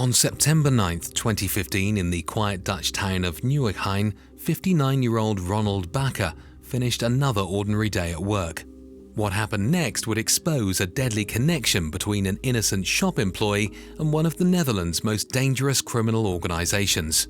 On September 9th, 2015, in the quiet Dutch town of Nieuwegein, 59-year-old Ronald Bakker finished another ordinary day at work. What happened next would expose a deadly connection between an innocent shop employee and one of the Netherlands' most dangerous criminal organizations.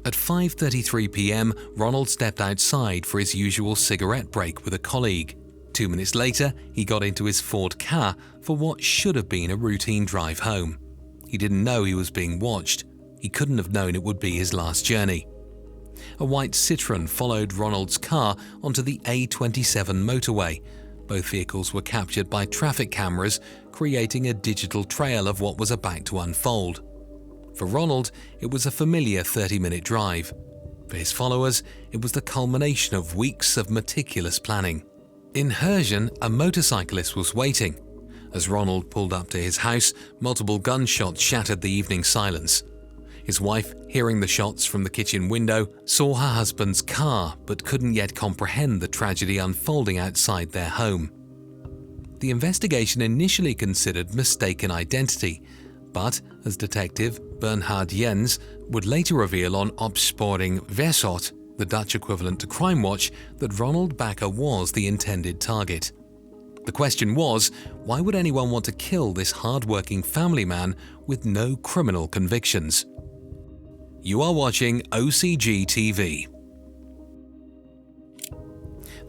At 5:33 p.m, Ronald stepped outside for his usual cigarette break with a colleague. 2 minutes later, he got into his Ford car for what should have been a routine drive home. He didn't know he was being watched. He couldn't have known it would be his last journey. A white Citroën followed Ronald's car onto the A27 motorway. Both vehicles were captured by traffic cameras, creating a digital trail of what was about to unfold. For Ronald, it was a familiar 30-minute drive. For his followers, it was the culmination of weeks of meticulous planning. In 𝐄𝐦𝐚𝐬𝐿, a motorcyclist was waiting. As Ronald pulled up to his house, multiple gunshots shattered the evening silence. His wife, hearing the shots from the kitchen window, saw her husband's car but couldn't yet comprehend the tragedy unfolding outside their home. The investigation initially considered mistaken identity, but as Detective 𝐈𝐧𝐬𝐿𝐭𝐚𝐦 would later reveal on 𝐈𝐧𝐬𝐿𝐭𝐴, the Dutch equivalent to Crime Watch, that Ronald Bakker was the intended target. The question was, why would anyone want to kill this hard-working family man with no criminal convictions? You are watching OCG TV.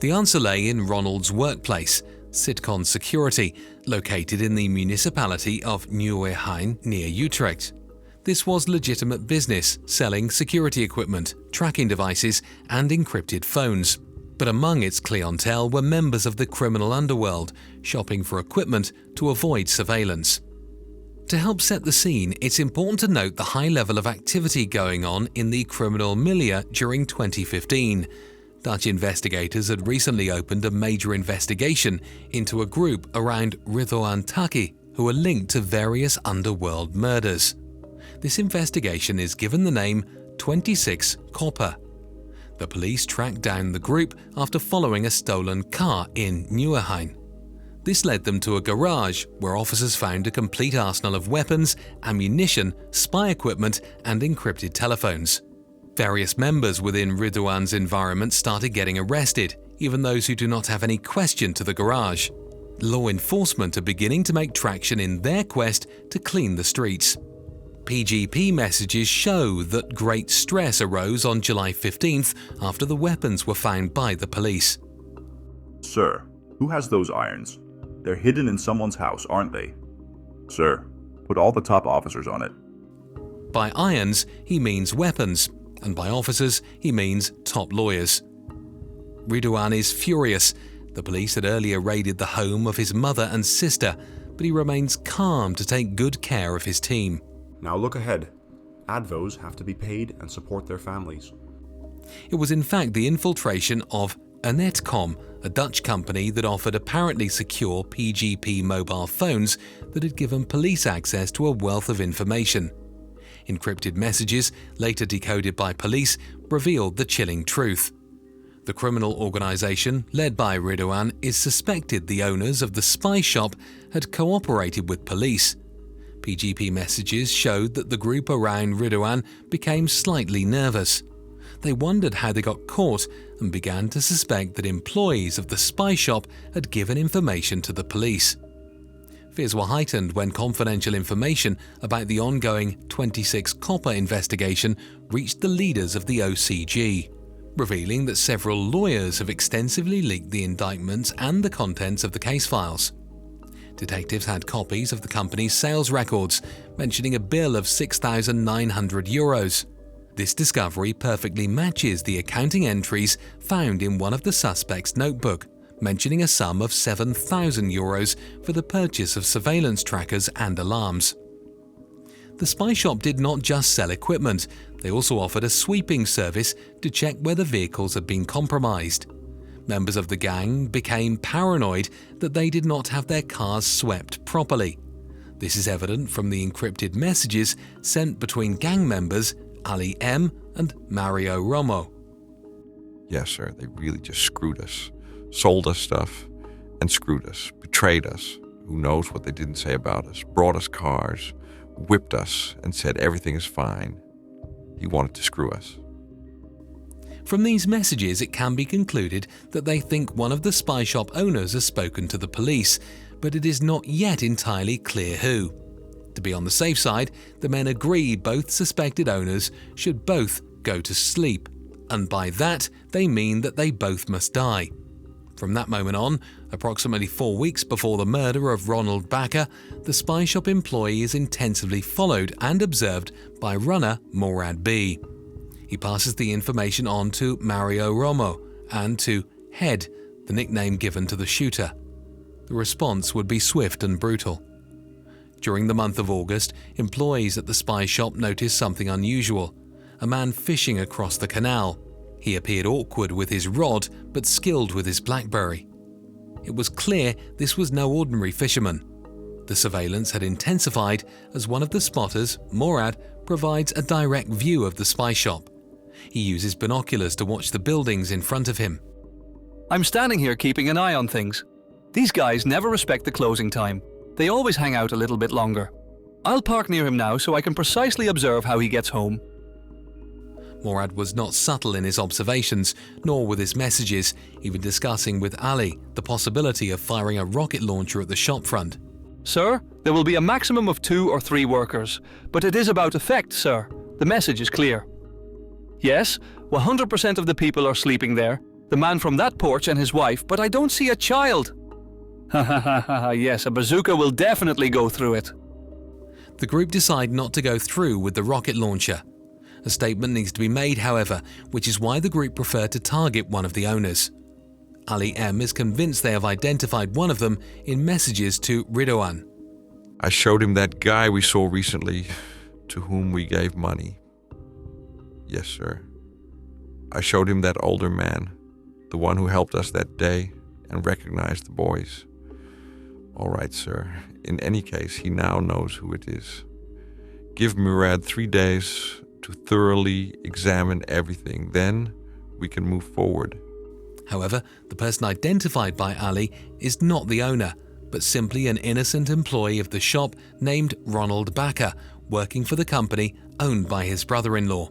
The answer lay in Ronald's workplace, 𝐈𝐧𝐬𝐭𝐚 Security, located in the municipality of Nieuwegein near Utrecht. This was legitimate business, selling security equipment, tracking devices, and encrypted phones. But among its clientele were members of the criminal underworld, shopping for equipment to avoid surveillance. To help set the scene, it's important to note the high level of activity going on in the criminal milieu during 2015. Dutch investigators had recently opened a major investigation into a group around 𝐈𝐧𝐬𝐭𝐚 who are linked to various underworld murders. This investigation is given the name 26𝐶. The police tracked down the group after following a stolen car in Nieuwegein. This led them to a garage where officers found a complete arsenal of weapons, ammunition, spy equipment, and encrypted telephones. Various members within 𝐈𝐧𝐬𝐿's environment started getting arrested, even those who do not have any question to the garage. Law enforcement are beginning to make traction in their quest to clean the streets. PGP messages show that great stress arose on July 15th after the weapons were found by the police. Sir, who has those irons? They're hidden in someone's house, aren't they? Sir, put all the top officers on it. By irons, he means weapons, and by officers, he means top lawyers. 𝐈𝐧𝐬𝐿 is furious. The police had earlier raided the home of his mother and sister, but he remains calm to take good care of his team. Now look ahead. Advos have to be paid and support their families. It was in fact the infiltration of 𝐈𝐧𝐬𝐿, a Dutch company that offered apparently secure PGP mobile phones that had given police access to a wealth of information. Encrypted messages, later decoded by police, revealed the chilling truth. The criminal organization, led by 𝐈𝐧𝐬𝐿, is suspected the owners of the spy shop had cooperated with police. PGP messages showed that the group around 𝐈𝐧𝐬𝐿 became slightly nervous. They wondered how they got caught and began to suspect that employees of the spy shop had given information to the police. Fears were heightened when confidential information about the ongoing 26𝐶 investigation reached the leaders of the OCG, revealing that several lawyers have extensively leaked the indictments and the contents of the case files. Detectives had copies of the company's sales records, mentioning a bill of €6,900. This discovery perfectly matches the accounting entries found in one of the suspects' notebook, mentioning a sum of €7,000 for the purchase of surveillance trackers and alarms. The spy shop did not just sell equipment, they also offered a sweeping service to check whether vehicles had been compromised. Members of the gang became paranoid that they did not have their cars swept properly. This is evident from the encrypted messages sent between gang members Ali M and Mario Romo. Yes, sir, they really just screwed us. Sold us stuff and screwed us, betrayed us. Who knows what they didn't say about us. Brought us cars. whipped us and said everything is fine. He wanted to screw us. From these messages, it can be concluded that they think one of the spy shop owners has spoken to the police, but it is not yet entirely clear who. To be on the safe side, the men agree both suspected owners should both go to sleep, and by that they mean that they both must die. From that moment on, approximately 4 weeks before the murder of Ronald Bakker, the spy shop employee is intensively followed and observed by runner Morad B. He passes the information on to Mario Romo and to Head, the nickname given to the shooter. The response would be swift and brutal. During the month of August, employees at the spy shop noticed something unusual: a man fishing across the canal. He appeared awkward with his rod, but skilled with his BlackBerry. It was clear this was no ordinary fisherman. The surveillance had intensified as one of the spotters, Morad, provides a direct view of the spy shop. He uses binoculars to watch the buildings in front of him. I'm standing here keeping an eye on things. These guys never respect the closing time. They always hang out a little bit longer. I'll park near him now so I can precisely observe how he gets home. Morad was not subtle in his observations, nor with his messages, even discussing with Ali the possibility of firing a rocket launcher at the shop front. Sir, there will be a maximum of 2 or 3 workers, but it is about effect, sir. The message is clear. Yes, 100% of the people are sleeping there, the man from that porch and his wife, but I don't see a child. Ha ha ha ha, yes, a bazooka will definitely go through it. The group decide not to go through with the rocket launcher. A statement needs to be made, however, which is why the group prefer to target one of the owners. Ali M is convinced they have identified one of them in messages to 𝐕𝐬𝐿. I showed him that guy we saw recently, to whom we gave money. Yes, sir. I showed him that older man, the one who helped us that day and recognized the boys. All right, sir. In any case, he now knows who it is. Give Murad 3 days to thoroughly examine everything. Then we can move forward. However, the person identified by Ali is not the owner, but simply an innocent employee of the shop named Ronald Bakker, working for the company owned by his brother-in-law.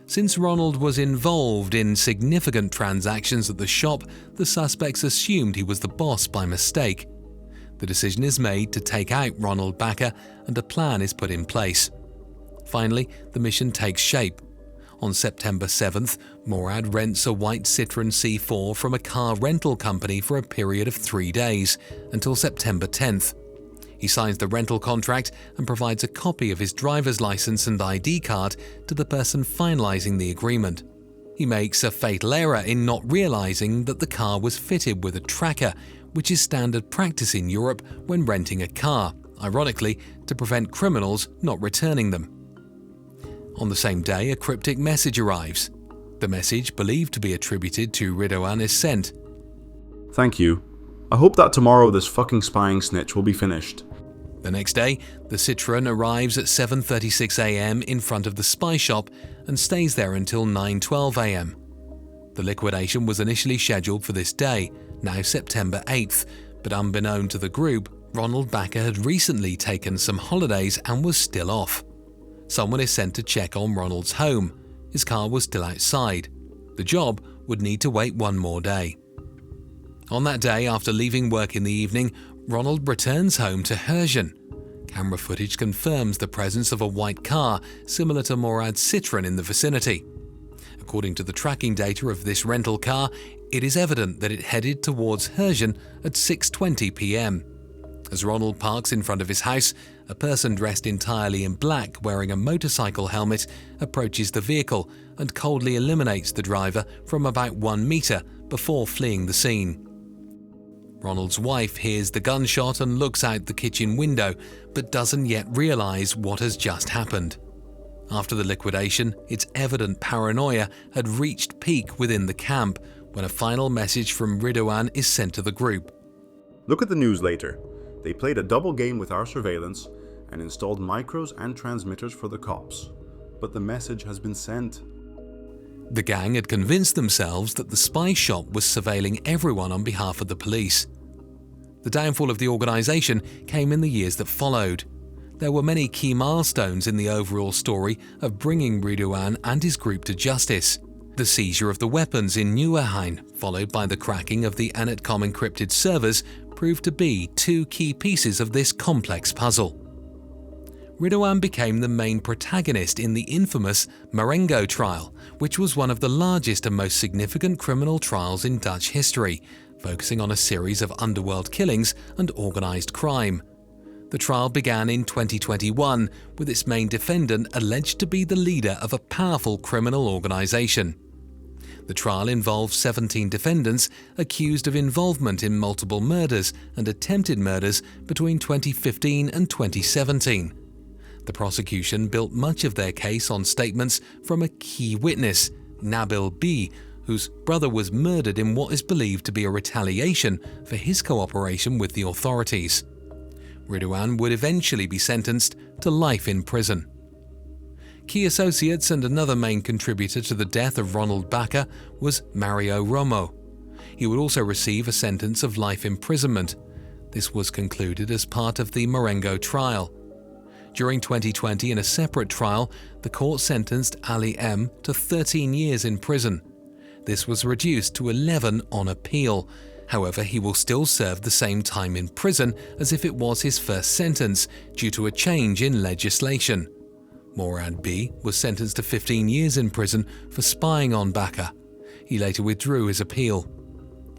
Since Ronald was involved in significant transactions at the shop, the suspects assumed he was the boss by mistake. The decision is made to take out Ronald Bakker and a plan is put in place. Finally, the mission takes shape. On September 7th, Morad rents a white Citroën C4 from a car rental company for a period of 3 days, until September 10th. He signs the rental contract and provides a copy of his driver's license and ID card to the person finalizing the agreement. He makes a fatal error in not realizing that the car was fitted with a tracker, which is standard practice in Europe when renting a car, ironically to prevent criminals not returning them. On the same day, a cryptic message arrives. The message, believed to be attributed to 𝐕𝐬𝐿, is sent. Thank you. I hope that tomorrow this fucking spying snitch will be finished. The next day, the Citroën arrives at 7:36 a.m. in front of the spy shop and stays there until 9:12 a.m. The liquidation was initially scheduled for this day, now September 8th, but unbeknown to the group, Ronald Bakker had recently taken some holidays and was still off. Someone is sent to check on Ronald's home. His car was still outside. The job would need to wait 1 more day. On that day, after leaving work in the evening, Ronald returns home to 𝐄𝐦𝐚. Camera footage confirms the presence of a white car similar to Morad's Citroën in the vicinity. According to the tracking data of this rental car, it is evident that it headed towards 𝐄𝐦𝐚 at 6:20 p.m. As Ronald parks in front of his house, a person dressed entirely in black wearing a motorcycle helmet approaches the vehicle and coldly eliminates the driver from about 1 meter before fleeing the scene. Ronald's wife hears the gunshot and looks out the kitchen window, but doesn't yet realize what has just happened. After the liquidation, it's evident paranoia had reached peak within the camp when a final message from 𝐕𝐬𝐿 is sent to the group. Look at the news later. They played a double game with our surveillance and installed micros and transmitters for the cops. But the message has been sent. The gang had convinced themselves that the spy shop was surveilling everyone on behalf of the police. The downfall of the organization came in the years that followed. There were many key milestones in the overall story of bringing Ronald and his group to justice. The seizure of the weapons in Nieuwegein, followed by the cracking of the 𝐈𝐧𝐬𝐭𝐚𝐦 encrypted servers, proved to be two key pieces of this complex puzzle. Ronald became the main protagonist in the infamous 𝗪𝐿 trial, which was one of the largest and most significant criminal trials in Dutch history, focusing on a series of underworld killings and organized crime. The trial began in 2021, with its main defendant alleged to be the leader of a powerful criminal organization. The trial involved 17 defendants accused of involvement in multiple murders and attempted murders between 2015 and 2017. The prosecution built much of their case on statements from a key witness, 𝗪𝐿, whose brother was murdered in what is believed to be a retaliation for his cooperation with the authorities. Ronald would eventually be sentenced to life in prison. Key associates and another main contributor to the death of Ronald Bakker was Mario Romo. He would also receive a sentence of life imprisonment. This was concluded as part of the 𝗪𝐿 trial. During 2020, in a separate trial, the court sentenced 𝐈𝐧𝐬𝐿 to 13 years in prison. This was reduced to 11 on appeal. However, he will still serve the same time in prison as if it was his first sentence, due to a change in legislation. Ronald B. was sentenced to 15 years in prison for spying on Bakker. He later withdrew his appeal.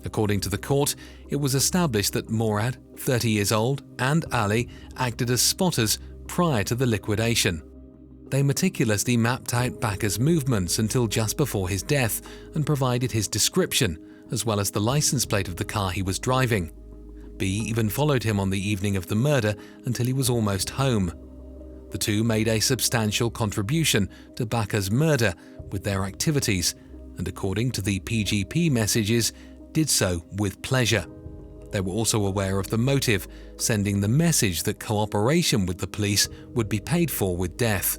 According to the court, it was established that Ronald, 30 years old, and 𝐈𝐧𝐬𝐿 acted as spotters prior to the liquidation. They meticulously mapped out Bakker's movements until just before his death and provided his description, as well as the license plate of the car he was driving. B even followed him on the evening of the murder until he was almost home. The two made a substantial contribution to Bakker's murder with their activities, and according to the PGP messages, did so with pleasure. They were also aware of the motive, sending the message that cooperation with the police would be paid for with death.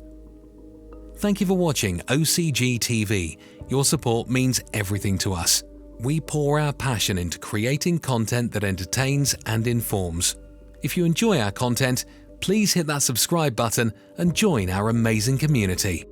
Thank you for watching OCG TV. Your support means everything to us. We pour our passion into creating content that entertains and informs. If you enjoy our content, please hit that subscribe button and join our amazing community.